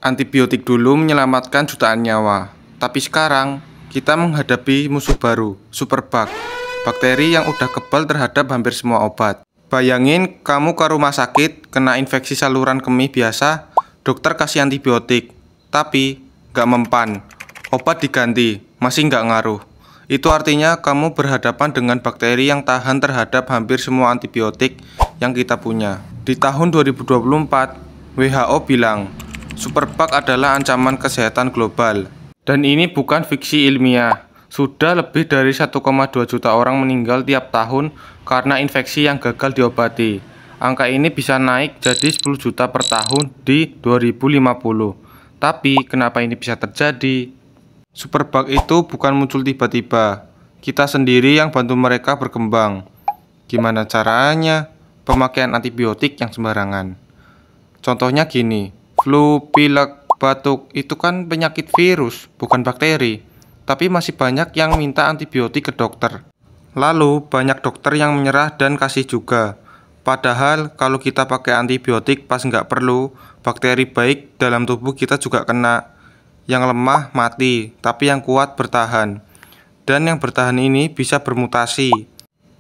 Antibiotik dulu menyelamatkan jutaan nyawa, tapi sekarang kita menghadapi musuh baru, superbug, bakteri yang udah kebal terhadap hampir semua obat. Bayangin kamu ke rumah sakit, kena infeksi saluran kemih biasa, dokter kasih antibiotik, tapi nggak mempan, obat diganti, masih nggak ngaruh. Itu artinya kamu berhadapan dengan bakteri yang tahan terhadap hampir semua antibiotik yang kita punya. Di tahun 2024, WHO bilang, superbug adalah ancaman kesehatan global. Dan ini bukan fiksi ilmiah. Sudah lebih dari 1,2 juta orang meninggal tiap tahun karena infeksi yang gagal diobati. Angka ini bisa naik jadi 10 juta per tahun di 2050. Tapi kenapa ini bisa terjadi? Superbug itu bukan muncul tiba-tiba. Kita sendiri yang bantu mereka berkembang. Gimana caranya? Pemakaian antibiotik yang sembarangan. Contohnya gini, flu, pilek, batuk itu kan penyakit virus, bukan bakteri. Tapi masih banyak yang minta antibiotik ke dokter. Lalu banyak dokter yang menyerah dan kasih juga. Padahal kalau kita pakai antibiotik pas nggak perlu, bakteri baik dalam tubuh kita juga kena. Yang lemah mati, tapi yang kuat bertahan. Dan yang bertahan ini bisa bermutasi,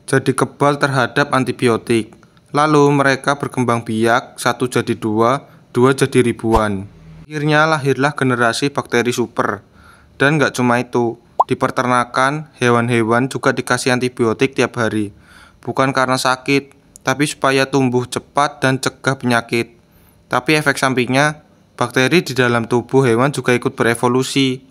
jadi kebal terhadap antibiotik. Lalu mereka berkembang biak, satu jadi dua, dua jadi ribuan. Akhirnya lahirlah generasi bakteri super. Dan nggak cuma itu, di peternakan, hewan-hewan juga dikasih antibiotik tiap hari. Bukan karena sakit, tapi supaya tumbuh cepat dan cegah penyakit. Tapi efek sampingnya, bakteri di dalam tubuh hewan juga ikut berevolusi.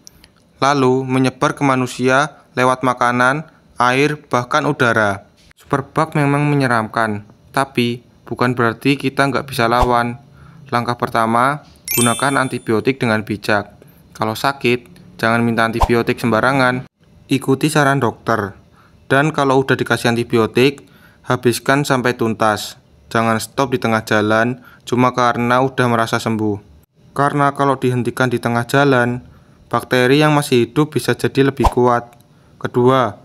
Lalu menyebar ke manusia lewat makanan, air, bahkan udara. Superbug memang menyeramkan, tapi bukan berarti kita nggak bisa lawan. Langkah pertama, gunakan antibiotik dengan bijak. Kalau sakit, jangan minta antibiotik sembarangan. Ikuti saran dokter. Dan kalau udah dikasih antibiotik, habiskan sampai tuntas. Jangan stop di tengah jalan cuma karena udah merasa sembuh. Karena kalau dihentikan di tengah jalan, bakteri yang masih hidup bisa jadi lebih kuat. Kedua,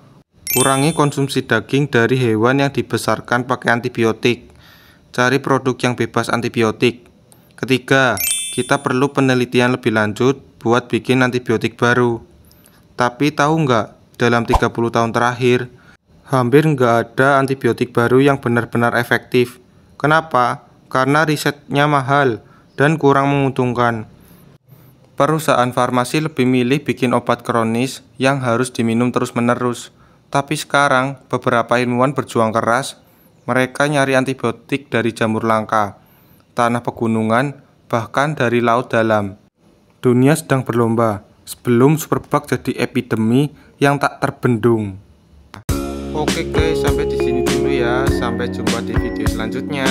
kurangi konsumsi daging dari hewan yang dibesarkan pakai antibiotik. Cari produk yang bebas antibiotik. Ketiga, kita perlu penelitian lebih lanjut buat bikin antibiotik baru. Tapi tahu nggak, dalam 30 tahun terakhir, hampir nggak ada antibiotik baru yang benar-benar efektif. Kenapa? Karena risetnya mahal dan kurang menguntungkan. Perusahaan farmasi lebih milih bikin obat kronis yang harus diminum terus-menerus. Tapi sekarang, beberapa ilmuwan berjuang keras. Mereka nyari antibiotik dari jamur langka, tanah pegunungan, bahkan dari laut dalam. Dunia sedang berlomba sebelum superbug jadi epidemi yang tak terbendung. Oke guys, sampai di sini dulu ya. Sampai jumpa di video selanjutnya.